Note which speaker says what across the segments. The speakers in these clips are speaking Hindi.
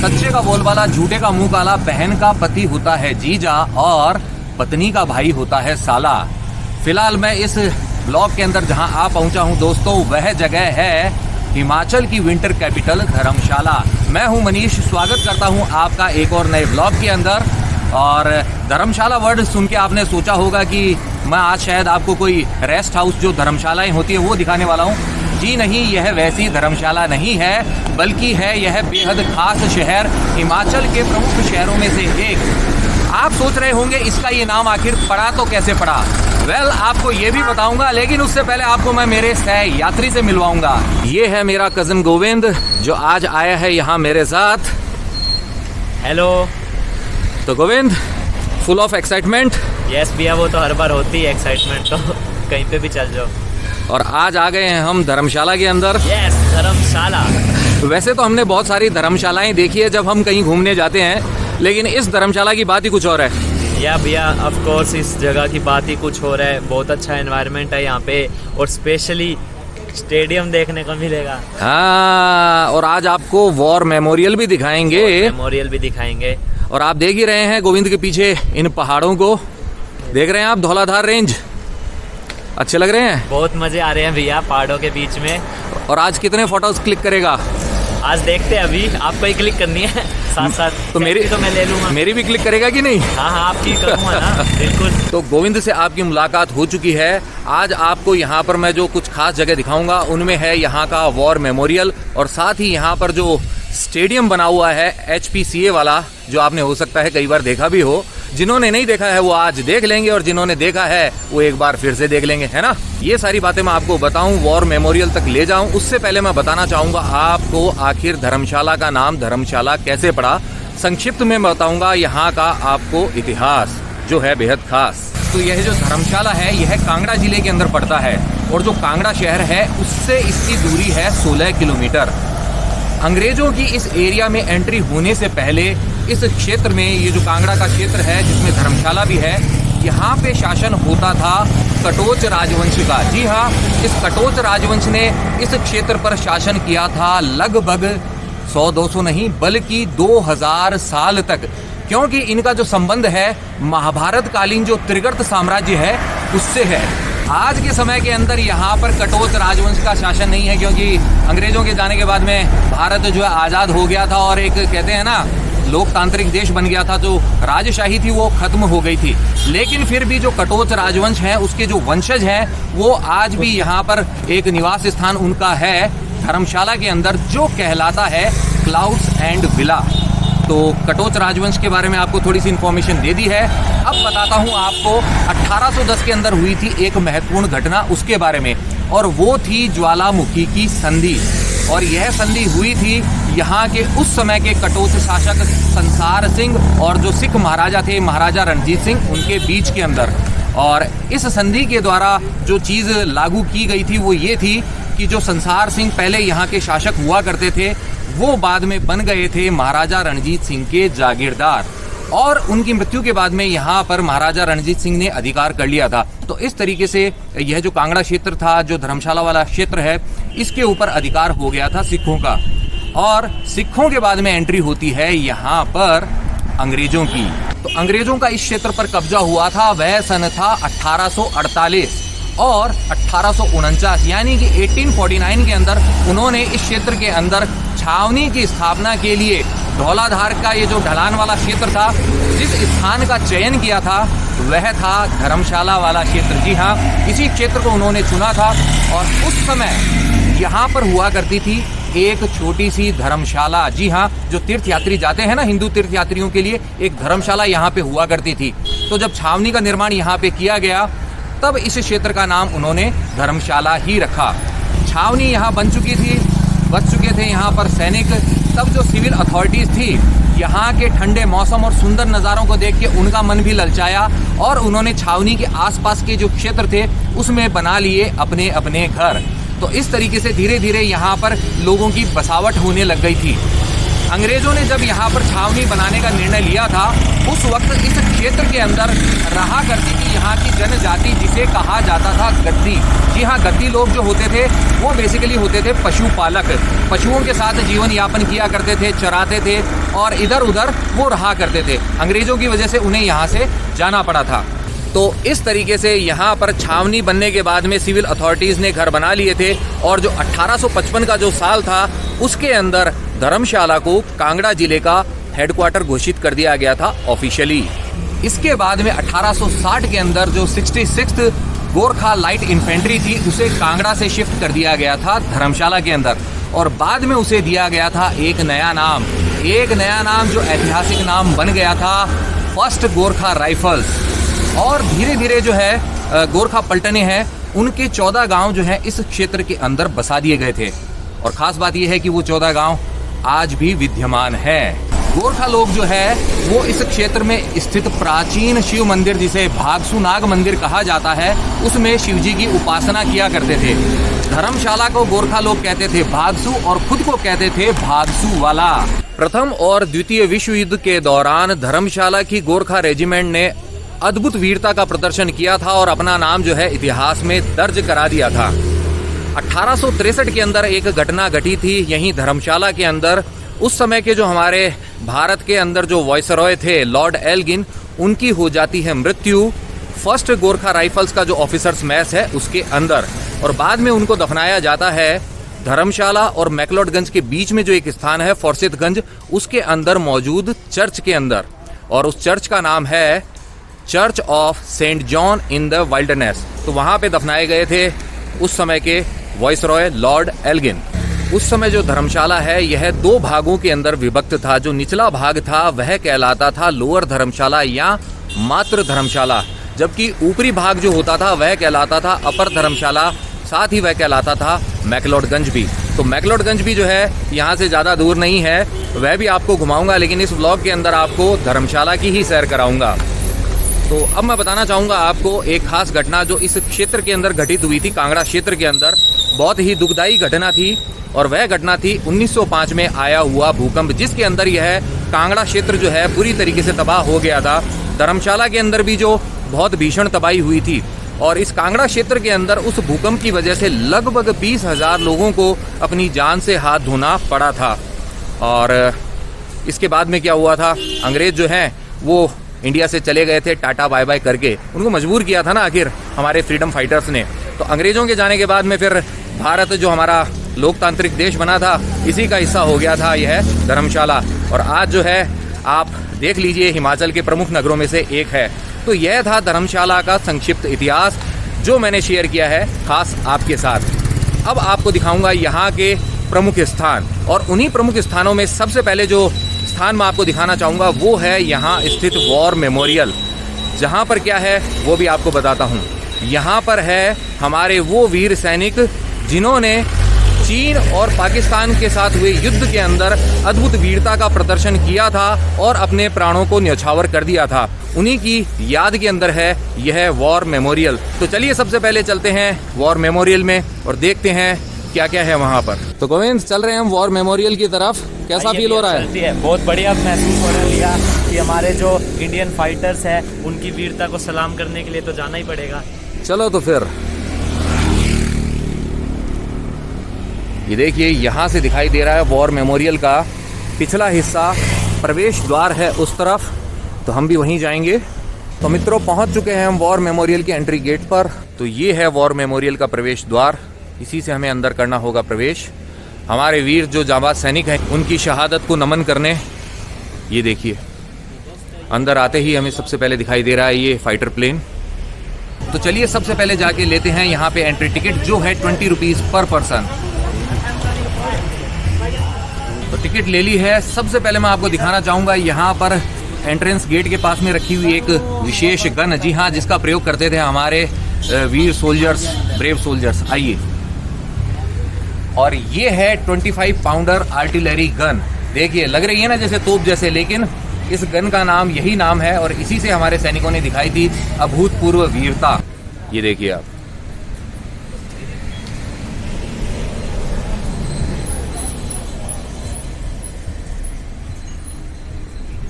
Speaker 1: सच्चे का बोलबाला, झूठे का मुंह काला, बहन का पति होता है जीजा और पत्नी का भाई होता है साला। फिलहाल मैं इस ब्लॉग के अंदर जहां आ पहुंचा हूं दोस्तों, वह जगह है हिमाचल की विंटर कैपिटल धर्मशाला। मैं हूं मनीष, स्वागत करता हूं आपका एक और नए ब्लॉग के अंदर। और धर्मशाला वर्ड सुन के आपने सोचा होगा कि मैं आज शायद आपको कोई रेस्ट हाउस जो धर्मशालाएं होती है वो दिखाने वाला हूं। जी नहीं, यह वैसी धर्मशाला नहीं है, बल्कि है यह बेहद खास शहर, हिमाचल के प्रमुख शहरों में से एक। आप सोच रहे होंगे इसका ये नाम आखिर पड़ा तो कैसे पड़ा। वेल, आपको ये भी बताऊंगा, लेकिन उससे पहले आपको मैं मेरे सह यात्री से मिलवाऊंगा। ये है मेरा कजन गोविंद जो आज आया है यहाँ मेरे साथ।
Speaker 2: हेलो।
Speaker 1: तो Govind, full of excitement?
Speaker 2: Yes भैया, वो तो हर बार होती है एक्साइटमेंट, तो कहीं पे भी चल जाओ।
Speaker 1: और आज आ गए हैं हम धर्मशाला के अंदर।
Speaker 2: यस, धर्मशाला।
Speaker 1: वैसे तो हमने बहुत सारी धर्मशालाएं देखी है जब हम कहीं घूमने जाते हैं, लेकिन इस धर्मशाला की बात ही कुछ और है।
Speaker 2: या भैया, ऑफ कोर्स इस जगह की बात ही कुछ और है। बहुत अच्छा एनवायरनमेंट है यहाँ पे, और स्पेशली स्टेडियम देखने को मिलेगा।
Speaker 1: हाँ, और आज आपको वॉर मेमोरियल भी दिखाएंगे।
Speaker 2: मेमोरियल भी दिखाएंगे।
Speaker 1: और आप देख ही रहे हैं गोविंद के पीछे इन पहाड़ों को, देख रहे हैं आप, धौलाधार रेंज। अच्छे लग रहे हैं?
Speaker 2: बहुत मजे आ रहे हैं भैया पहाड़ों के बीच में।
Speaker 1: और आज कितने फोटोज क्लिक करेगा?
Speaker 2: आज देखते हैं, अभी आपको ही क्लिक करनी है साथ साथ।
Speaker 1: तो मेरी
Speaker 2: तो मैं ले लूंगा।
Speaker 1: मेरी भी क्लिक करेगा कि नहीं?
Speaker 2: हाँ हाँ, आपकी करूँगा ना, बिल्कुल।
Speaker 1: तो गोविंद से आपकी मुलाकात हो चुकी है। आज आपको यहाँ पर मैं जो कुछ खास जगह दिखाऊंगा उनमें है यहाँ का वॉर मेमोरियल, और साथ ही यहाँ पर जो स्टेडियम बना हुआ है HPCA वाला, जो आपने हो सकता है कई बार देखा भी हो। जिन्होंने नहीं देखा है वो आज देख लेंगे, और जिन्होंने देखा है वो एक बार फिर से देख लेंगे, है ना। ये सारी बातें मैं आपको बताऊं, वॉर मेमोरियल तक ले जाऊं, उससे पहले मैं बताना चाहूंगा आपको आखिर धर्मशाला का नाम धर्मशाला कैसे पड़ा। संक्षिप्त में बताऊंगा यहाँ का आपको इतिहास जो है बेहद खास। तो यह जो धर्मशाला है यह कांगड़ा जिले के अंदर पड़ता है, और जो कांगड़ा शहर है उससे इसकी दूरी है 16 किलोमीटर। अंग्रेजों की इस एरिया में एंट्री होने से पहले इस क्षेत्र में, ये जो कांगड़ा का क्षेत्र है जिसमें धर्मशाला भी है, यहाँ पे शासन होता था कटोच राजवंश का। जी हाँ, इस कटोच राजवंश ने इस क्षेत्र पर शासन किया था लगभग 100-200 नहीं बल्कि 2000 साल तक, क्योंकि इनका जो संबंध है महाभारत कालीन जो त्रिगर्त साम्राज्य है उससे है। आज के समय के अंदर यहाँ पर कटोच राजवंश का शासन नहीं है, क्योंकि अंग्रेजों के जाने के बाद में भारत जो है आज़ाद हो गया था, और एक कहते हैं ना लोकतांत्रिक देश बन गया था। जो राजशाही थी वो खत्म हो गई थी, लेकिन फिर भी जो कटोच राजवंश है उसके जो वंशज हैं वो आज भी यहाँ पर एक निवास स्थान उनका है धर्मशाला के अंदर, जो कहलाता है क्लाउड्स एंड विला। तो कटोच राजवंश के बारे में आपको थोड़ी सी इन्फॉर्मेशन दे दी है। अब बताता हूँ आपको 1810 के अंदर हुई थी एक महत्वपूर्ण घटना, उसके बारे में, और वो थी ज्वालामुखी की संधि। और यह संधि हुई थी यहाँ के उस समय के कटोच शासक संसार सिंह और जो सिख महाराजा थे महाराजा रणजीत सिंह, उनके बीच के अंदर। और इस संधि के द्वारा जो चीज़ लागू की गई थी वो ये थी कि जो संसार सिंह पहले यहाँ के शासक हुआ करते थे वो बाद में बन गए थे महाराजा रणजीत सिंह के जागीरदार, और उनकी मृत्यु के बाद में यहाँ पर महाराजा रणजीत सिंह ने अधिकार कर लिया था। तो इस तरीके से यह जो कांगड़ा क्षेत्र था, जो धर्मशाला वाला क्षेत्र है, इसके ऊपर अधिकार हो गया था सिखों का। और सिखों के बाद में एंट्री होती है यहाँ पर अंग्रेजों की। तो अंग्रेजों का इस क्षेत्र पर कब्जा हुआ था, वह सन था 1848 और 1849, यानी कि 1849 के अंदर उन्होंने इस क्षेत्र के अंदर छावनी की स्थापना के लिए धौलाधार का ये जो ढलान वाला क्षेत्र था, जिस स्थान का चयन किया था वह था धर्मशाला वाला क्षेत्र। जी हाँ, इसी क्षेत्र को उन्होंने चुना था। और उस समय यहाँ पर हुआ करती थी एक छोटी सी धर्मशाला। जी हाँ, जो तीर्थयात्री जाते हैं ना, हिंदू तीर्थयात्रियों के लिए एक धर्मशाला यहाँ पे हुआ करती थी। तो जब छावनी का निर्माण यहाँ पे किया गया तब इस क्षेत्र का नाम उन्होंने धर्मशाला ही रखा। छावनी यहाँ बन चुकी थी, बच चुके थे यहाँ पर सैनिक। तब जो सिविल अथॉरिटीज़ थी, यहाँ के ठंडे मौसम और सुंदर नज़ारों को देख के उनका मन भी ललचाया, और उन्होंने छावनी के आसपास के जो क्षेत्र थे उसमें बना लिए अपने अपने घर। तो इस तरीके से धीरे धीरे यहाँ पर लोगों की बसावट होने लग गई थी। अंग्रेजों ने जब यहाँ पर छावनी बनाने का निर्णय लिया था, उस वक्त इस क्षेत्र के अंदर रहा करती थी यहाँ की जनजाति जिसे कहा जाता था गद्दी। जी हाँ, गद्दी लोग जो होते थे वो बेसिकली होते थे पशुपालक। पशुओं के साथ जीवन यापन किया करते थे, चराते थे और इधर उधर वो रहा करते थे। अंग्रेजों की वजह से उन्हें यहाँ से जाना पड़ा था। तो इस तरीके से यहाँ पर छावनी बनने के बाद में सिविल अथॉरिटीज़ ने घर बना लिए थे और जो 1855 का जो साल था उसके अंदर धर्मशाला को कांगड़ा जिले का हेडक्वार्टर घोषित कर दिया गया था ऑफिशियली। इसके बाद में 1860 के अंदर जो 66th गोरखा लाइट इन्फेंट्री थी उसे कांगड़ा से शिफ्ट कर दिया गया था धर्मशाला के अंदर, और बाद में उसे दिया गया था एक नया नाम जो ऐतिहासिक नाम बन गया था फर्स्ट गोरखा राइफल्स। और धीरे धीरे जो है गोरखा पलटने हैं उनके 14 गांव जो है इस क्षेत्र के अंदर बसा दिए गए थे, और खास बात यह है कि वो 14 गांव आज भी विद्यमान है। गोरखा लोग जो है वो इस क्षेत्र में स्थित प्राचीन शिव मंदिर जिसे भागसू नाग मंदिर कहा जाता है उसमें शिवजी की उपासना किया करते थे। धर्मशाला को गोरखा लोग कहते थे भागसू और खुद को कहते थे भागसू वाला। प्रथम और द्वितीय विश्व युद्ध के दौरान धर्मशाला की गोरखा रेजिमेंट ने अद्भुत वीरता का प्रदर्शन किया था और अपना नाम जो है इतिहास में दर्ज करा दिया था। 1863 के अंदर एक घटना घटी थी यहीं धर्मशाला के अंदर। उस समय के जो हमारे भारत के अंदर जो वायसरॉय थे लॉर्ड एल्गिन, उनकी हो जाती है मृत्यु फर्स्ट गोरखा राइफल्स का जो ऑफिसर्स मैस है उसके अंदर, और बाद में उनको दफनाया जाता है धर्मशाला और मैक्लोडगंज के बीच में जो एक स्थान है फॉर्सिथगंज, उसके अंदर मौजूद चर्च के अंदर, और उस चर्च का नाम है church of saint John in the wilderness. तो वहाँ पे दफनाए गए थे उस समय के वायसरॉय लॉर्ड एल्गिन। उस समय जो धर्मशाला है यह 2 भागों के अंदर विभक्त था। जो निचला भाग था वह कहलाता था लोअर धर्मशाला या मातृ धर्मशाला, जबकि ऊपरी भाग जो होता था वह कहलाता था अपर धर्मशाला, साथ ही वह कहलाता था मैक्लोडगंज भी। तो मैक्लोडगंज भी जो है यहाँ से ज़्यादा दूर नहीं है, वह भी आपको घुमाऊंगा, लेकिन इस व्लॉग के अंदर आपको धर्मशाला की ही सैर कराऊंगा। तो अब मैं बताना चाहूँगा आपको एक खास घटना जो इस क्षेत्र के अंदर घटित हुई थी, कांगड़ा क्षेत्र के अंदर। बहुत ही दुखदायी घटना थी, और वह घटना थी 1905 में आया हुआ भूकंप, जिसके अंदर यह कांगड़ा क्षेत्र जो है पूरी तरीके से तबाह हो गया था। धर्मशाला के अंदर भी जो बहुत भीषण तबाही हुई थी, और इस कांगड़ा क्षेत्र के अंदर उस भूकंप की वजह से लगभग 20,000 लोगों को अपनी जान से हाथ धोना पड़ा था। और इसके बाद में क्या हुआ था, अंग्रेज जो हैं वो इंडिया से चले गए थे टाटा बाय बाय करके। उनको मजबूर किया था ना आखिर हमारे फ्रीडम फाइटर्स ने। तो अंग्रेजों के जाने के बाद में फिर भारत जो हमारा लोकतांत्रिक देश बना था, इसी का हिस्सा हो गया था यह धर्मशाला। और आज जो है आप देख लीजिए हिमाचल के प्रमुख नगरों में से एक है। तो यह था धर्मशाला का संक्षिप्त इतिहास जो मैंने शेयर किया है खास आपके साथ। अब आपको दिखाऊंगा यहाँ के प्रमुख स्थान, और उन्हीं प्रमुख स्थानों में सबसे पहले जो स्थान मैं आपको दिखाना चाहूँगा वो है यहाँ स्थित वॉर मेमोरियल। जहाँ पर क्या है वो भी आपको बताता हूँ। यहाँ पर है हमारे वो वीर सैनिक जिन्होंने चीन और पाकिस्तान के साथ हुए युद्ध के अंदर अद्भुत वीरता का प्रदर्शन किया था और अपने प्राणों को न्यौछावर कर दिया था। उन्हीं की याद के अंदर है यह वॉर मेमोरियल। तो चलिए सबसे पहले चलते हैं वॉर मेमोरियल में और देखते हैं क्या क्या है वहाँ पर। तो गोविंद चल रहे हैं हम वॉर मेमोरियल की तरफ। कैसा फील हो रहा है?
Speaker 2: बहुत बढ़िया महसूस हो रहा है कि हमारे जो इंडियन फाइटर्स हैं उनकी वीरता को सलाम करने के लिए तो जाना ही पड़ेगा।
Speaker 1: चलो तो फिर ये देखिए यहाँ से दिखाई दे रहा है वॉर मेमोरियल का पिछला हिस्सा, प्रवेश द्वार है उस तरफ, तो हम भी वहीं जाएंगे। तो मित्रों पहुँच चुके हैं हम वॉर मेमोरियल के एंट्री गेट पर। तो ये है वॉर मेमोरियल का प्रवेश द्वार, इसी से हमें अंदर करना होगा प्रवेश। हमारे वीर जो जाबाज सैनिक हैं उनकी शहादत को नमन करने। ये देखिए अंदर आते ही हमें सबसे पहले दिखाई दे रहा है ये फाइटर प्लेन। तो चलिए सबसे पहले जाके लेते हैं यहाँ पे एंट्री टिकट जो है 20 रुपीज़ पर पर्सन। तो टिकट ले ली है। सबसे पहले मैं आपको दिखाना चाहूँगा यहाँ पर एंट्रेंस गेट के पास में रखी हुई एक विशेष गन, जी हाँ, जिसका प्रयोग करते थे हमारे वीर सोल्जर्स, ब्रेव सोल्जर्स। आइए, और ये है 25 पाउंडर आर्टिलरी गन। देखिए लग रही है ना जैसे तोप जैसे, लेकिन इस गन का नाम यही नाम है और इसी से हमारे सैनिकों ने दिखाई थी अभूतपूर्व वीरता। ये देखिए आप।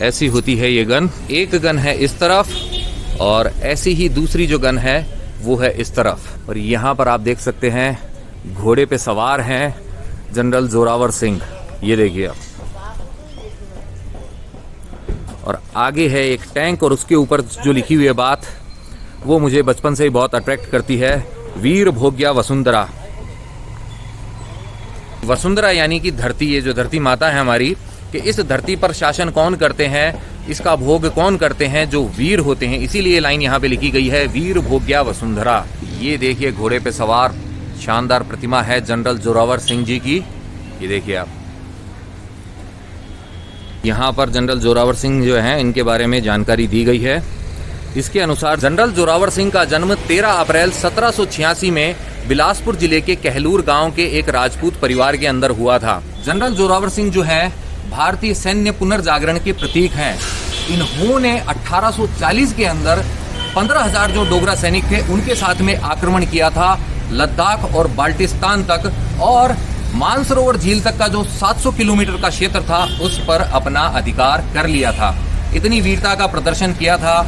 Speaker 1: ऐसी होती है ये गन। एक गन है इस तरफ और ऐसी ही दूसरी जो गन है वो है इस तरफ। और यहाँ पर आप देख सकते हैं घोड़े पे सवार हैं जनरल जोरावर सिंह, ये देखिए आप। और आगे है एक टैंक और उसके ऊपर जो लिखी हुई है बात वो मुझे बचपन से ही बहुत अट्रैक्ट करती है, वीर भोग्या वसुंधरा। वसुंधरा यानी कि धरती, ये जो धरती माता है हमारी, कि इस धरती पर शासन कौन करते हैं, इसका भोग कौन करते हैं, जो वीर होते हैं। इसीलिए लाइन यहाँ पे लिखी गई है, वीर भोग्या वसुंधरा। ये देखिए घोड़े पे सवार शानदार प्रतिमा है जनरल जोरावर सिंह जी की, ये देखिए आप। यहाँ पर जनरल जोरावर सिंह जो हैं इनके बारे में जानकारी दी गई है। इसके अनुसार जनरल जोरावर सिंह का जन्म 13 अप्रैल 1786 में बिलासपुर जिले के कहलूर गांव के एक राजपूत परिवार के अंदर हुआ था। जनरल जोरावर सिंह जो है भारतीय सैन्य पुनर्जागरण के प्रतीक हैं। इन्होंने 1840 के अंदर 15,000 जो डोगरा सैनिक थे उनके साथ में आक्रमण किया था लद्दाख और बाल्टिस्तान तक, और मानसरोवर झील तक का जो 700 किलोमीटर का क्षेत्र था उस पर अपना अधिकार कर लिया था। इतनी वीरता का प्रदर्शन किया था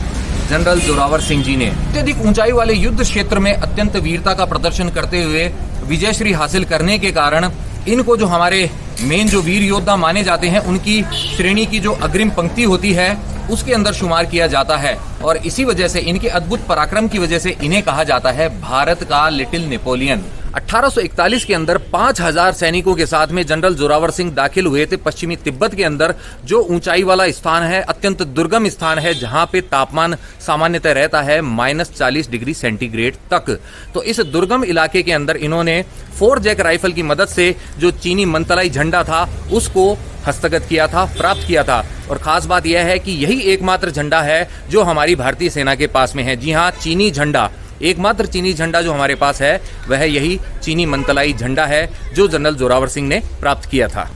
Speaker 1: जनरल जोरावर सिंह जी ने। अत्यधिक ऊंचाई वाले युद्ध क्षेत्र में अत्यंत वीरता का प्रदर्शन करते हुए विजयश्री हासिल करने के कारण इनको जो हमारे मेन जो वीर योद्धा माने जाते हैं उनकी श्रेणी की जो अग्रिम पंक्ति होती है उसके अंदर शुमार किया जाता है। और इसी वजह से, इनके अद्भुत पराक्रम की वजह से इन्हें कहा जाता है भारत का लिटिल नेपोलियन। 1841 के अंदर 5,000 सैनिकों के साथ में जनरल जोरावर सिंह दाखिल हुए थे पश्चिमी तिब्बत के अंदर, जो ऊंचाई वाला स्थान है, अत्यंत दुर्गम स्थान है, जहां पे तापमान सामान्यतः रहता है -40 डिग्री सेंटीग्रेड तक। तो इस दुर्गम इलाके के अंदर इन्होंने 4 जैक राइफल की मदद से जो चीनी मनतलाई झंडा था उसको हस्तगत किया था, प्राप्त किया था। और खास बात यह है कि यही एकमात्र झंडा है जो हमारी भारतीय सेना के पास में है। जी हाँ, चीनी झंडा, एकमात्र चीनी झंडा जो हमारे पास है वह यही चीनी मनतलाई झंडा है जो जनरल जोरावर सिंह ने प्राप्त किया था।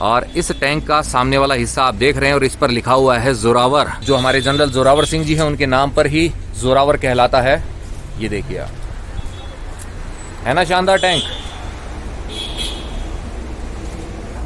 Speaker 1: और इस टैंक का सामने वाला हिस्सा आप देख रहे हैं और इस पर लिखा हुआ है जोरावर। जो हमारे जनरल जोरावर सिंह जी हैं उनके नाम पर ही जोरावर कहलाता है। ये देखिए आप, है ना शानदार टैंक।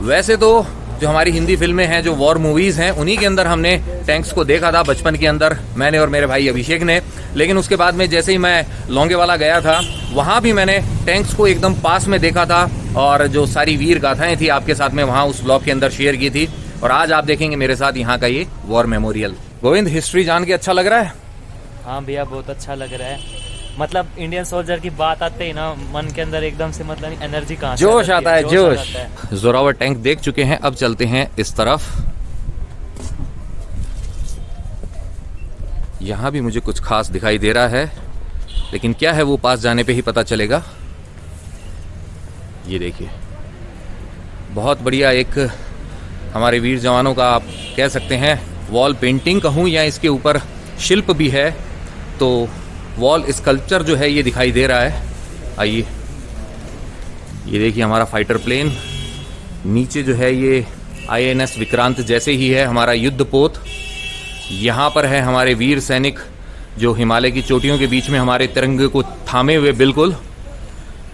Speaker 1: वैसे तो जो हमारी हिंदी फिल्में हैं, जो वॉर मूवीज हैं, उन्हीं के अंदर हमने टैंक्स को देखा था बचपन के अंदर, मैंने और मेरे भाई अभिषेक ने। लेकिन उसके बाद में जैसे ही मैं लोंगेवाला गया था वहाँ भी मैंने टैंक्स को एकदम पास में देखा था और जो सारी वीर गाथाएं थी आपके साथ में वहाँ उस ब्लॉग के अंदर शेयर की थी। और आज आप देखेंगे मेरे साथ यहाँ का ये वॉर मेमोरियल। गोविंद, हिस्ट्री जान के अच्छा लग रहा है?
Speaker 2: हाँ भैया, बहुत अच्छा लग रहा है। मतलब इंडियन सोल्जर की बात आते ही ना मन के अंदर एकदम से मतलब एनर्जी कहाँ से
Speaker 1: जोश आता है, जोश।
Speaker 2: आता है।
Speaker 1: जोरावर टैंक देख चुके हैं, अब चलते हैं इस तरफ। यहाँ भी मुझे कुछ खास दिखाई दे रहा है, लेकिन क्या है वो पास जाने पे ही पता चलेगा। ये देखिए, बहुत बढ़िया एक हमारे वीर जवानों का आप कह सकते हैं वॉल पेंटिंग कहूँ या इसके ऊपर शिल्प भी है, तो वॉल स्कल्पचर जो है ये दिखाई दे रहा है। आइए, ये देखिए हमारा फाइटर प्लेन, नीचे जो है ये INS विक्रांत जैसे ही है हमारा युद्धपोत। यहाँ पर है हमारे वीर सैनिक जो हिमालय की चोटियों के बीच में हमारे तिरंगे को थामे हुए बिल्कुल।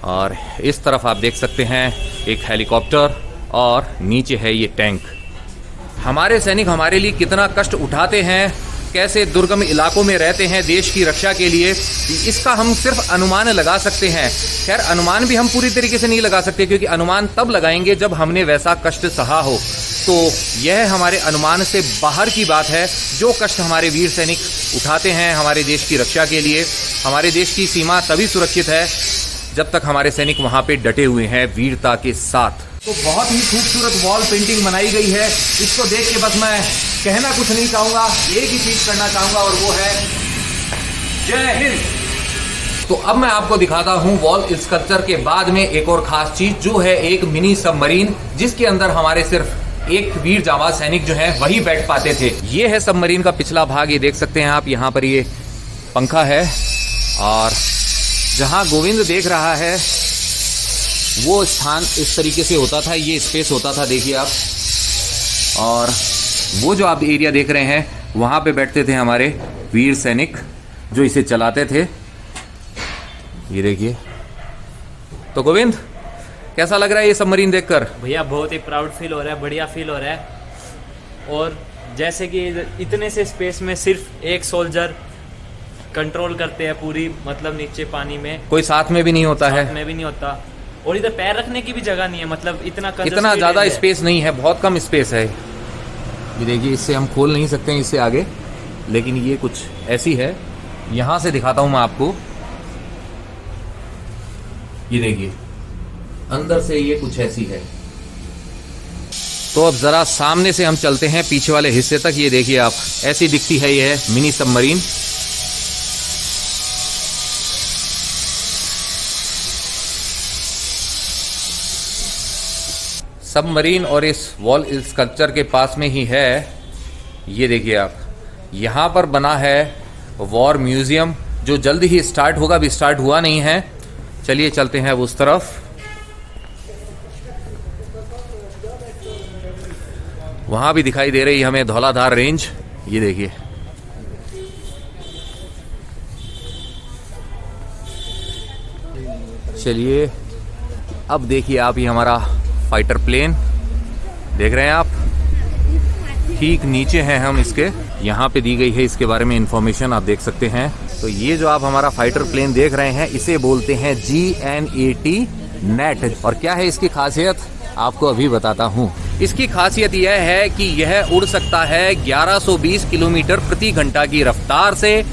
Speaker 1: और इस तरफ आप देख सकते हैं एक हेलीकॉप्टर और नीचे है ये टैंक। हमारे सैनिक हमारे लिए कितना कष्ट उठाते हैं, कैसे दुर्गम इलाकों में रहते हैं देश की रक्षा के लिए, इसका हम सिर्फ अनुमान लगा सकते हैं। खैर, अनुमान भी हम पूरी तरीके से नहीं लगा सकते, क्योंकि अनुमान तब लगाएंगे जब हमने वैसा कष्ट सहा हो। तो यह हमारे अनुमान से बाहर की बात है, जो कष्ट हमारे वीर सैनिक उठाते हैं हमारे देश की रक्षा के लिए। हमारे देश की सीमा तभी सुरक्षित है जब तक हमारे सैनिक वहाँ पे डटे हुए हैं वीरता के साथ। तो बहुत ही खूबसूरत वॉल पेंटिंग बनाई गई है। इसको देख के बस मैं कहना कुछ नहीं चाहूँगा, एक ही चीज़ करना चाहूँगा और वो है जय हिंद। तो अब मैं आपको दिखाता हूँ वॉल स्कल्पचर के बाद में एक और खास चीज़, जो है एक मिनी सबमरीन, जिसके अंदर हमारे सिर्फ एक वीर जांबाज सैनिक जो है वही बैठ पाते थे। ये है सबमरीन का पिछला भाग, ये देख सकते हैं आप। यहाँ पर ये पंखा है और जहाँ गोविंद देख रहा है वो स्थान इस तरीके से होता था, ये स्पेस होता था, देखिए आप। और वो जो आप एरिया देख रहे हैं वहाँ पे बैठते थे हमारे वीर सैनिक जो इसे चलाते थे, ये देखिए। तो गोविंद, कैसा लग रहा है ये सबमरीन देखकर?
Speaker 2: भैया बहुत ही प्राउड फील हो रहा है, बढ़िया फील हो रहा है। और जैसे कि इतने से स्पेस में सिर्फ एक सोल्जर कंट्रोल करते हैं पूरी, मतलब नीचे पानी में
Speaker 1: कोई साथ में भी नहीं होता है,
Speaker 2: साथ में भी नहीं होता। और इधर पैर रखने की भी जगह नहीं है, मतलब
Speaker 1: इतना ज्यादा स्पेस नहीं है, बहुत कम स्पेस है। ये देखिए, इससे हम खोल नहीं सकते हैं इससे आगे, लेकिन ये कुछ ऐसी है। यहां से दिखाता हूं मैं आपको। ये देखिए, अंदर से ये कुछ ऐसी है। तो अब जरा सामने से हम चलते हैं पीछे वाले हिस्से तक। ये देखिए आप, ऐसी दिखती है ये मिनी सबमरीन। सबमरीन और इस वॉल स्कल्पचर के पास में ही है, ये देखिए आप, यहाँ पर बना है वॉर म्यूजियम, जो जल्द ही स्टार्ट होगा, अभी स्टार्ट हुआ नहीं है। चलिए चलते हैं उस तरफ। वहां भी दिखाई दे रही है हमें धौलाधार रेंज। ये देखिए, चलिए अब देखिए आप, ये हमारा फाइटर प्लेन देख रहे हैं आप, ठीक नीचे हैं हम इसके। यहाँ पे दी गई है इसके बारे में इंफॉर्मेशन, आप देख सकते हैं। तो ये जो आप हमारा फाइटर प्लेन देख रहे हैं, इसे बोलते हैं GN80 नेट। और क्या है इसकी खासियत, आपको अभी बताता हूँ। इसकी खासियत यह है कि यह उड़ सकता है 1120 किलोमीटर प्रति घंटा की रफ्तार से,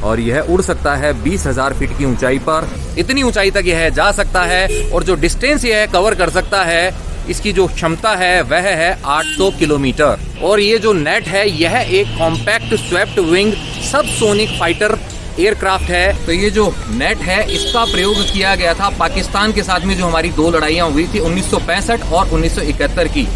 Speaker 1: और यह उड़ सकता है 20,000 फीट की ऊंचाई पर। इतनी ऊंचाई तक यह जा सकता है, और जो डिस्टेंस यह कवर कर सकता है, इसकी जो क्षमता है वह है 800 किलोमीटर। और ये जो नेट है, यह एक compact swept wing subsonic fighter aircraft है। तो ये जो नेट है, इसका प्रयोग किया गया था पाकिस्तान के साथ में जो हमारी दो लड़ाइयाँ हुई थी 1965 और 1971 की,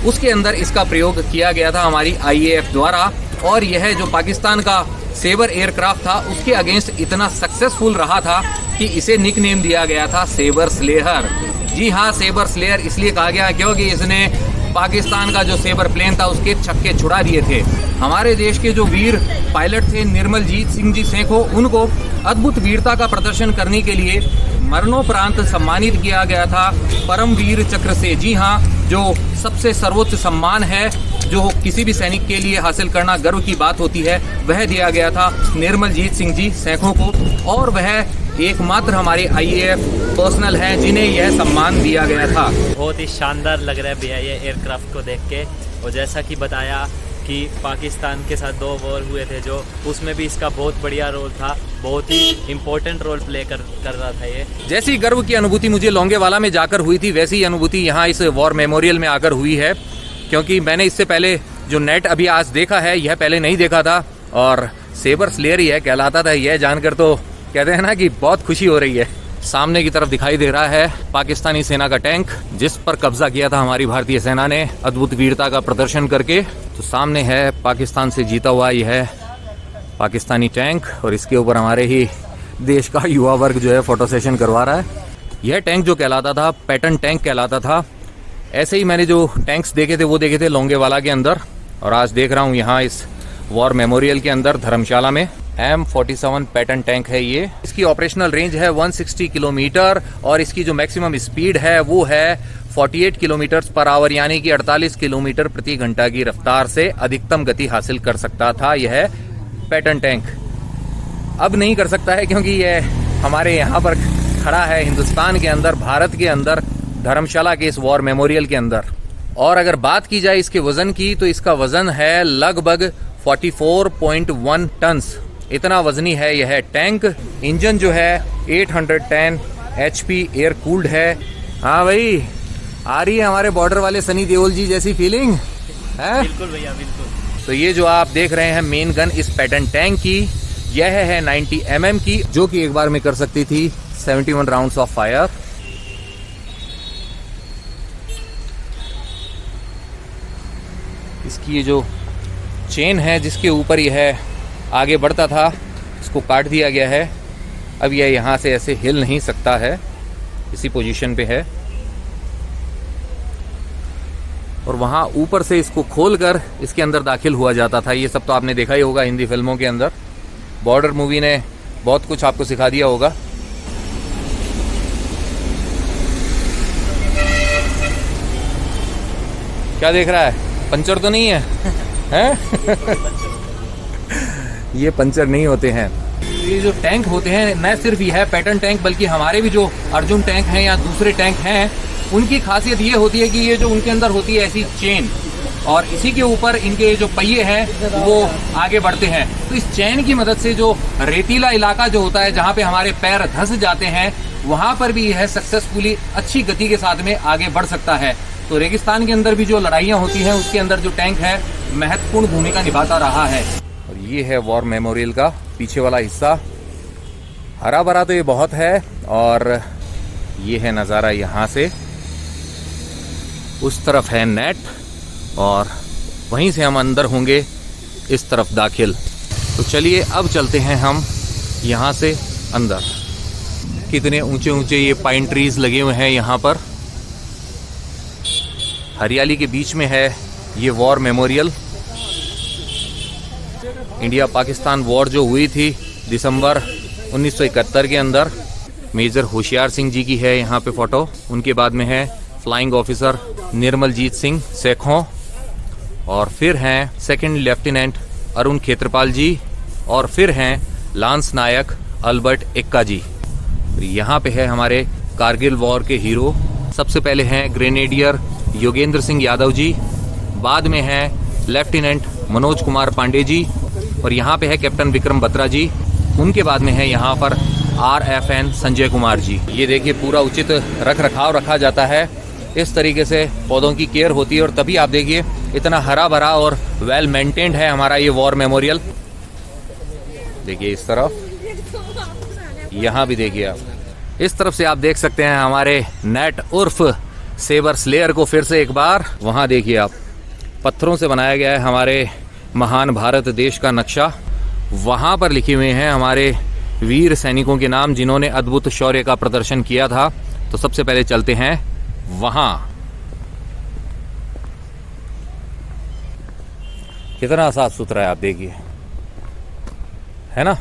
Speaker 1: उसके अंदर इसका प्रयोग किया गया था हमारी IAF द्वारा। और यह जो पाकिस्तान का सेबर एयरक्राफ्ट था, उसके अगेंस्ट इतना सक्सेसफुल रहा था कि इसे निक नेम दिया गया था सेबर स्लेयर। जी हाँ, सेबर स्लेयर इसलिए कहा गया क्योंकि इसने पाकिस्तान का जो सेबर प्लेन था उसके छक्के छुड़ा दिए थे। हमारे देश के जो वीर पायलट थे निर्मलजीत सिंह जी सेखो, उनको अद्भुत वीरता का प्रदर्शन करने के लिए मरणोपरांत सम्मानित किया गया था परमवीर चक्र से। जी हाँ, जो सबसे सर्वोच्च सम्मान है जो किसी भी सैनिक के लिए हासिल करना गर्व की बात होती है, वह दिया गया था निर्मलजीत सिंह जी सेखों को। और वह एकमात्र हमारे IAF पर्सनल हैं जिन्हें यह सम्मान दिया गया था।
Speaker 2: बहुत ही शानदार लग रहा है भैया ये एयरक्राफ्ट को देख के। और जैसा कि बताया कि पाकिस्तान के साथ 2 वॉर हुए थे, जो उसमें भी इसका बहुत बढ़िया रोल था, बहुत ही इम्पोर्टेंट रोल प्ले कर रहा था ये।
Speaker 1: जैसी गर्व की अनुभूति मुझे लोंगेवाला में जाकर हुई थी, वैसी अनुभूति यहाँ इस वॉर मेमोरियल में आकर हुई है। क्योंकि मैंने इससे पहले जो नेट अभी आज देखा है, यह पहले नहीं देखा था, और सेबर स्लेयर यह कहलाता था। यह जानकर तो कहते हैं ना कि बहुत खुशी हो रही है। सामने की तरफ दिखाई दे रहा है पाकिस्तानी सेना का टैंक, जिस पर कब्जा किया था हमारी भारतीय सेना ने अद्भुत वीरता का प्रदर्शन करके। तो सामने है पाकिस्तान से जीता हुआ यह पाकिस्तानी टैंक, और इसके ऊपर हमारे ही देश का युवा वर्ग जो है फोटो सेशन करवा रहा है। यह टैंक जो कहलाता था पैटर्न टैंक कहलाता था। ऐसे ही मैंने जो टैंक्स देखे थे वो देखे थे लोंगेवाला के अंदर, और आज देख रहा हूँ यहाँ इस वॉर मेमोरियल के अंदर धर्मशाला में। M47 पैटर्न टैंक है ये। इसकी ऑपरेशनल रेंज है 160 किलोमीटर, और इसकी जो मैक्सिमम स्पीड है वो है 48 किलोमीटर पर आवर, यानी कि 48 किलोमीटर प्रति घंटा की रफ्तार से अधिकतम गति हासिल कर सकता था यह पैटर्न टैंक। अब नहीं कर सकता है क्योंकि यह हमारे यहाँ पर खड़ा है हिंदुस्तान के अंदर, भारत के अंदर, धर्मशाला के इस वॉर मेमोरियल के अंदर। और अगर बात की जाए इसके वजन की, तो इसका वजन है लगभग 44.1 टन्स। इतना वजनी है यह टैंक। इंजन जो है 810 HP एयर कूल्ड है। हाँ भाई, आ रही है हमारे बॉर्डर वाले सनी देओल जी जैसी फीलिंग है?
Speaker 2: बिल्कुल भैया, बिल्कुल।
Speaker 1: तो ये जो आप देख रहे हैं मेन गन इस पैटर्न टैंक की, यह है 90 mm की, जो कि एक बार में कर सकती थी 71 राउंड्स ऑफ फायर। इसकी ये जो चेन है जिसके ऊपर यह आगे बढ़ता था, इसको काट दिया गया है। अब यह यहाँ से ऐसे हिल नहीं सकता है, इसी पोजीशन पे है। और वहाँ ऊपर से इसको खोलकर इसके अंदर दाखिल हुआ जाता था। ये सब तो आपने देखा ही होगा हिंदी फिल्मों के अंदर। बॉर्डर मूवी ने बहुत कुछ आपको सिखा दिया होगा। क्या देख रहा है? पंचर तो नहीं है? हैं? ये पंचर नहीं होते हैं। ये जो टैंक होते हैं न सिर्फ ये है पैटर्न टैंक, बल्कि हमारे भी जो अर्जुन टैंक हैं या दूसरे टैंक हैं, उनकी खासियत ये होती है कि ये जो उनके अंदर होती है ऐसी चेन, और इसी के ऊपर इनके जो पहिए हैं वो आगे बढ़ते हैं। तो इस चेन की मदद से जो रेतीला इलाका जो होता है, जहाँ पे हमारे पैर धंस जाते हैं, वहाँ पर भी यह सक्सेसफुली अच्छी गति के साथ में आगे बढ़ सकता है। तो रेगिस्तान के अंदर भी जो लड़ाइयाँ होती हैं, उसके अंदर जो टैंक है महत्वपूर्ण भूमिका निभाता रहा है। और ये है वॉर मेमोरियल का पीछे वाला हिस्सा। हरा भरा तो ये बहुत है, और ये है नज़ारा यहाँ से। उस तरफ है नेट, और वहीं से हम अंदर होंगे इस तरफ दाखिल। तो चलिए अब चलते हैं हम यहाँ से अंदर। कितने ऊंचे ऊंचे ये पाइन ट्रीज लगे हुए हैं यहाँ पर। हरियाली के बीच में है ये war memorial. India Pakistan war जो हुई थी दिसंबर 1971 के अंदर, मेजर होशियार सिंह जी की है यहाँ पे फोटो। उनके बाद में है फ्लाइंग ऑफिसर निर्मलजीत सिंह सेखों, और फिर हैं सेकंड लेफ्टिनेंट अरुण खेत्रपाल जी, और फिर हैं लांस नायक अल्बर्ट एक्का जी। यहाँ पे है हमारे कारगिल वॉर के हीरो। सबसे पहले हैं ग्रेनेडियर योगेंद्र सिंह यादव जी, बाद में हैं लेफ्टिनेंट मनोज कुमार पांडे जी, और यहाँ पे है कैप्टन विक्रम बत्रा जी। उनके बाद में है यहाँ पर RFN संजय कुमार जी। ये देखिए पूरा उचित रख रखाव रखा जाता है, इस तरीके से पौधों की केयर होती है, और तभी आप देखिए इतना हरा भरा और वेल मेंटेन्ड है हमारा ये वॉर मेमोरियल। देखिए इस तरफ, यहाँ भी देखिए आप, इस तरफ से आप देख सकते हैं हमारे नेट उर्फ सेबर स्लेयर को फिर से एक बार। वहाँ देखिए आप, पत्थरों से बनाया गया है हमारे महान भारत देश का नक्शा। वहाँ पर लिखे हुए हैं हमारे वीर सैनिकों के नाम, जिन्होंने अद्भुत शौर्य का प्रदर्शन किया था। तो सबसे पहले चलते हैं वहाँ। कितना साफ सुथरा है आप देखिए, है ना।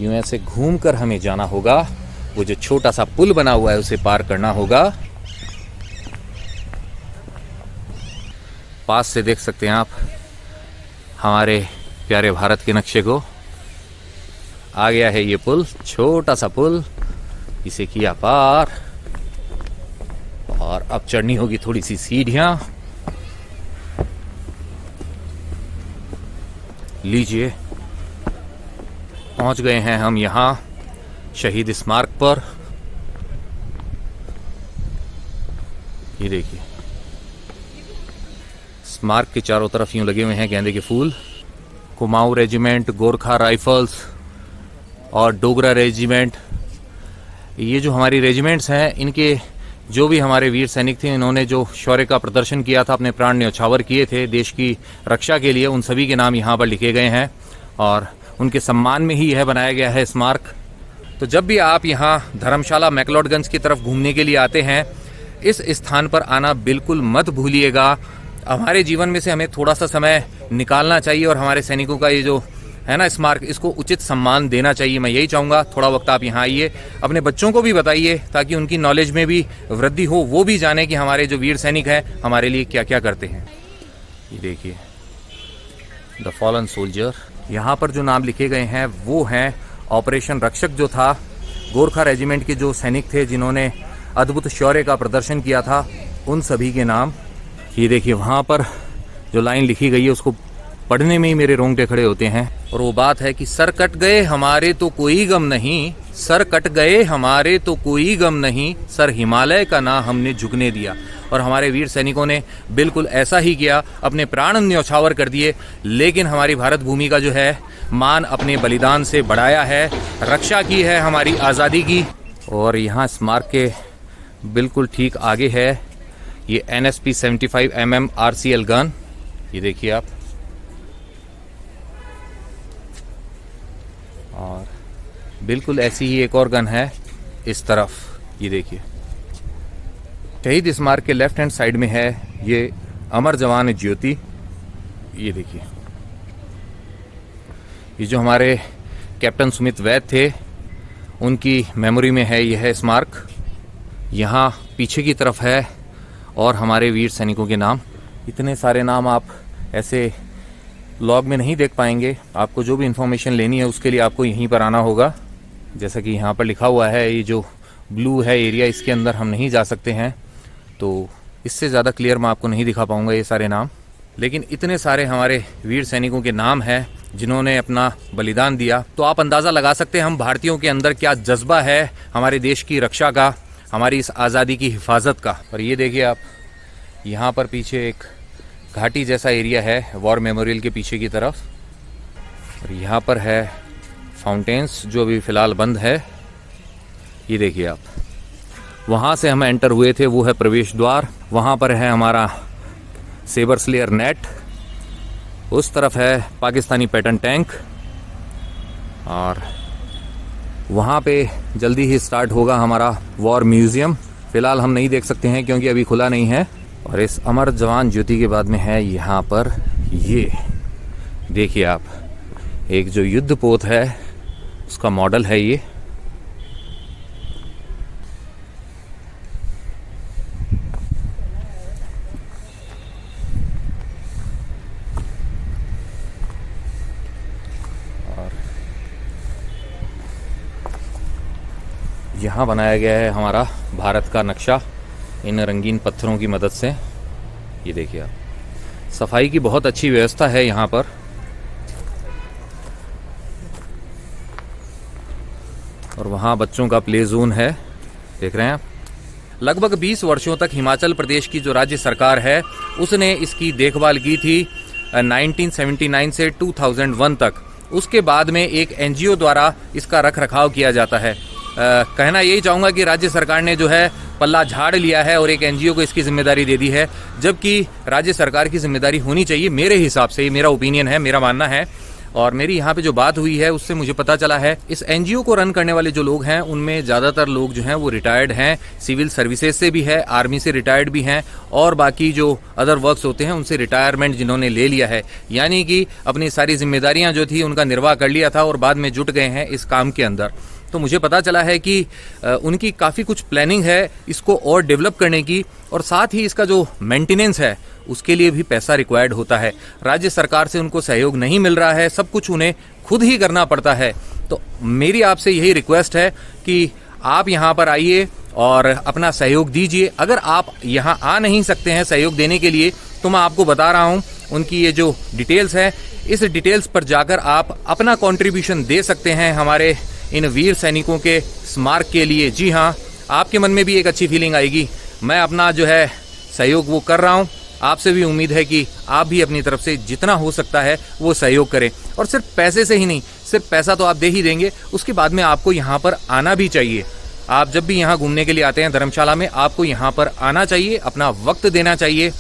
Speaker 1: यूं ऐसे घूमकर हमें जाना होगा। वो जो छोटा सा पुल बना हुआ है उसे पार करना होगा। पास से देख सकते हैं आप हमारे प्यारे भारत के नक्शे को। आ गया है ये पुल, छोटा सा पुल, इसे किया पार, और अब चढ़नी होगी थोड़ी सी सीढ़ियां। लीजिए पहुंच गए हैं हम यहाँ शहीद स्मारक पर। ये देखिए स्मारक के चारों तरफ यूं लगे हुए हैं गेंदे के फूल। कुमाऊं रेजिमेंट, गोरखा राइफल्स और डोगरा रेजिमेंट, ये जो हमारी रेजिमेंट्स हैं, इनके जो भी हमारे वीर सैनिक थे, इन्होंने जो शौर्य का प्रदर्शन किया था, अपने प्राण न्यौछावर किए थे देश की रक्षा के लिए, उन सभी के नाम यहाँ पर लिखे गए हैं, और उनके सम्मान में ही यह बनाया गया है स्मारक। तो जब भी आप यहाँ धर्मशाला मैक्लोडगंज की तरफ घूमने के लिए आते हैं, इस स्थान पर आना बिल्कुल मत भूलिएगा। हमारे जीवन में से हमें थोड़ा सा समय निकालना चाहिए, और हमारे सैनिकों का ये जो है ना स्मारक, इसको उचित सम्मान देना चाहिए। मैं यही चाहूँगा थोड़ा वक्त आप यहाँ आइए, अपने बच्चों को भी बताइए, ताकि उनकी नॉलेज में भी वृद्धि हो, वो भी जाने कि हमारे जो वीर सैनिक हैं हमारे लिए क्या क्या करते हैं। ये देखिए द फॉलन सोल्जर। यहाँ पर जो नाम लिखे गए हैं वो हैं ऑपरेशन रक्षक जो था, गोरखा रेजिमेंट के जो सैनिक थे जिन्होंने अद्भुत शौर्य का प्रदर्शन किया था, उन सभी के नाम। ये देखिए वहाँ पर जो लाइन लिखी गई है उसको पढ़ने में ही मेरे रोंगटे खड़े होते हैं। और वो बात है कि सर कट गए हमारे तो कोई गम नहीं, सर कट गए हमारे तो कोई गम नहीं, सर हिमालय का ना हमने झुकने दिया। और हमारे वीर सैनिकों ने बिल्कुल ऐसा ही किया, अपने प्राण न्यौछावर कर दिए, लेकिन हमारी भारत भूमि का जो है मान अपने बलिदान से बढ़ाया है, रक्षा की है हमारी आज़ादी की। और यहाँ स्मारक के बिल्कुल ठीक आगे है ये NSP 75 mm RCL गन। ये देखिए आप, और बिल्कुल ऐसी ही एक और गन है इस तरफ। ये देखिए शहीद स्मारक के लेफ्ट हैंड साइड में है ये अमर जवान ज्योति। ये देखिए ये जो हमारे कैप्टन सुमित वैद थे, उनकी मेमोरी में है यह स्मारक। यहाँ पीछे की तरफ है और हमारे वीर सैनिकों के नाम। इतने सारे नाम आप ऐसे लॉग में नहीं देख पाएंगे। आपको जो भी इन्फॉर्मेशन लेनी है उसके लिए आपको यहीं पर आना होगा। जैसा कि यहाँ पर लिखा हुआ है, ये जो ब्लू है एरिया, इसके अंदर हम नहीं जा सकते हैं, तो इससे ज़्यादा क्लियर मैं आपको नहीं दिखा पाऊँगा ये सारे नाम। लेकिन इतने सारे हमारे वीर सैनिकों के नाम हैं जिन्होंने अपना बलिदान दिया, तो आप अंदाज़ा लगा सकते हैं हम भारतीयों के अंदर क्या जज्बा है हमारे देश की रक्षा का, हमारी इस आज़ादी की हिफाजत का। और ये देखिए आप, यहाँ पर पीछे एक घाटी जैसा एरिया है वॉर मेमोरियल के पीछे की तरफ, और यहाँ पर है फाउंटेन्स जो अभी फ़िलहाल बंद है। ये देखिए आप, वहाँ से हम एंटर हुए थे, वो है प्रवेश द्वार। वहाँ पर है हमारा सेबर स्लेयर नेट, उस तरफ है पाकिस्तानी पैटर्न टैंक, और वहाँ पे जल्दी ही स्टार्ट होगा हमारा वॉर म्यूज़ियम। फ़िलहाल हम नहीं देख सकते हैं क्योंकि अभी खुला नहीं है। और इस अमर जवान ज्योति के बाद में है यहाँ पर, ये देखिए आप, एक जो युद्ध पोत है उसका मॉडल है ये। यहाँ बनाया गया है हमारा भारत का नक्शा इन रंगीन पत्थरों की मदद से। ये देखिए आप, सफाई की बहुत अच्छी व्यवस्था है यहाँ पर। और वहाँ बच्चों का प्ले जोन है, देख रहे हैं आप। लगभग 20 वर्षों तक हिमाचल प्रदेश की जो राज्य सरकार है उसने इसकी देखभाल की थी 1979 से 2001 तक। उसके बाद में एक एनजीओ द्वारा इसका रख रखाव किया जाता है। कहना यही चाहूँगा कि राज्य सरकार ने जो है पल्ला झाड़ लिया है और एक एनजीओ को इसकी जिम्मेदारी दे दी है, जबकि राज्य सरकार की जिम्मेदारी होनी चाहिए मेरे हिसाब से। ये मेरा ओपिनियन है, मेरा मानना है। और मेरी यहाँ पे जो बात हुई है उससे मुझे पता चला है इस एनजीओ को रन करने वाले जो लोग हैं उनमें ज़्यादातर लोग जो हैं वो रिटायर्ड हैं, सिविल सर्विसेज से भी है, आर्मी से रिटायर्ड भी हैं, और बाकी जो अदर वर्क्स होते हैं उनसे रिटायरमेंट जिन्होंने ले लिया है, यानी कि अपनी सारी जिम्मेदारियां जो थी उनका निर्वाह कर लिया था और बाद में जुट गए हैं इस काम के अंदर। तो मुझे पता चला है कि उनकी काफ़ी कुछ प्लानिंग है इसको और डेवलप करने की, और साथ ही इसका जो मेंटेनेंस है उसके लिए भी पैसा रिक्वायर्ड होता है। राज्य सरकार से उनको सहयोग नहीं मिल रहा है, सब कुछ उन्हें खुद ही करना पड़ता है। तो मेरी आपसे यही रिक्वेस्ट है कि आप यहाँ पर आइए और अपना सहयोग दीजिए। अगर आप यहाँ आ नहीं सकते हैं सहयोग देने के लिए, तो मैं आपको बता रहा हूँ उनकी ये जो डिटेल्स है, इस डिटेल्स पर जाकर आप अपना कॉन्ट्रीब्यूशन दे सकते हैं हमारे इन वीर सैनिकों के स्मारक के लिए। जी हाँ, आपके मन में भी एक अच्छी फीलिंग आएगी। मैं अपना जो है सहयोग वो कर रहा हूँ, आपसे भी उम्मीद है कि आप भी अपनी तरफ से जितना हो सकता है वो सहयोग करें। और सिर्फ पैसे से ही नहीं, सिर्फ पैसा तो आप दे ही देंगे, उसके बाद में आपको यहाँ पर आना भी चाहिए। आप जब भी यहाँ घूमने के लिए आते हैं धर्मशाला में, आपको यहाँ पर आना चाहिए, अपना वक्त देना चाहिए,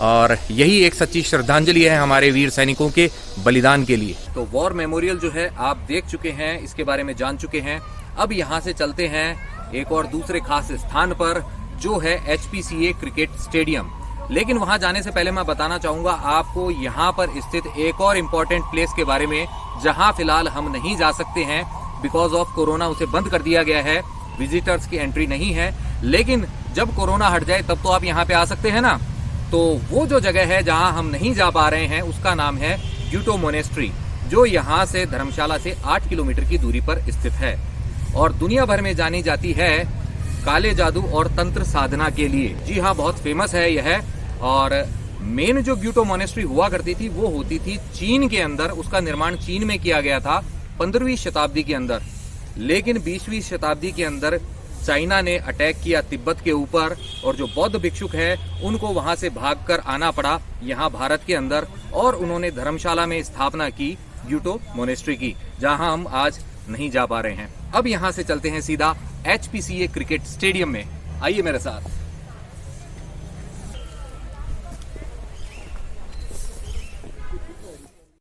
Speaker 1: और यही एक सच्ची श्रद्धांजलि है हमारे वीर सैनिकों के बलिदान के लिए। तो वॉर मेमोरियल जो है आप देख चुके हैं, इसके बारे में जान चुके हैं। अब यहाँ से चलते हैं एक और दूसरे खास स्थान पर, जो है HPCA क्रिकेट स्टेडियम। लेकिन वहां जाने से पहले मैं बताना चाहूंगा आपको यहाँ पर स्थित एक और इम्पोर्टेंट प्लेस के बारे में, जहां फिलहाल हम नहीं जा सकते हैं बिकॉज ऑफ कोरोना। उसे बंद कर दिया गया है, विजिटर्स की एंट्री नहीं है। लेकिन जब कोरोना हट जाए तब तो आप यहाँ पे आ सकते हैं ना। तो वो जो जगह है जहां हम नहीं जा पा रहे हैं उसका नाम है ग्यूटो मोनेस्ट्री, जो यहाँ से धर्मशाला से 8 किलोमीटर की दूरी पर स्थित है, और दुनिया भर में जानी जाती है काले जादू और तंत्र साधना के लिए। जी हाँ, बहुत फेमस है यह। और मेन जो ग्यूटो मोनेस्ट्री हुआ करती थी वो होती थी चीन के अंदर। उसका निर्माण चीन में किया गया था 15वीं शताब्दी के अंदर। लेकिन 20वीं शताब्दी के अंदर चाइना ने अटैक किया तिब्बत के ऊपर, और जो बौद्ध भिक्षुक हैं उनको वहां से भागकर आना पड़ा यहाँ भारत के अंदर, और उन्होंने धर्मशाला में स्थापना की ग्यूटो मोनेस्ट्री की, जहां हम आज नहीं जा पा रहे हैं। अब यहाँ से चलते हैं सीधा HPCA क्रिकेट स्टेडियम में, आइए मेरे साथ।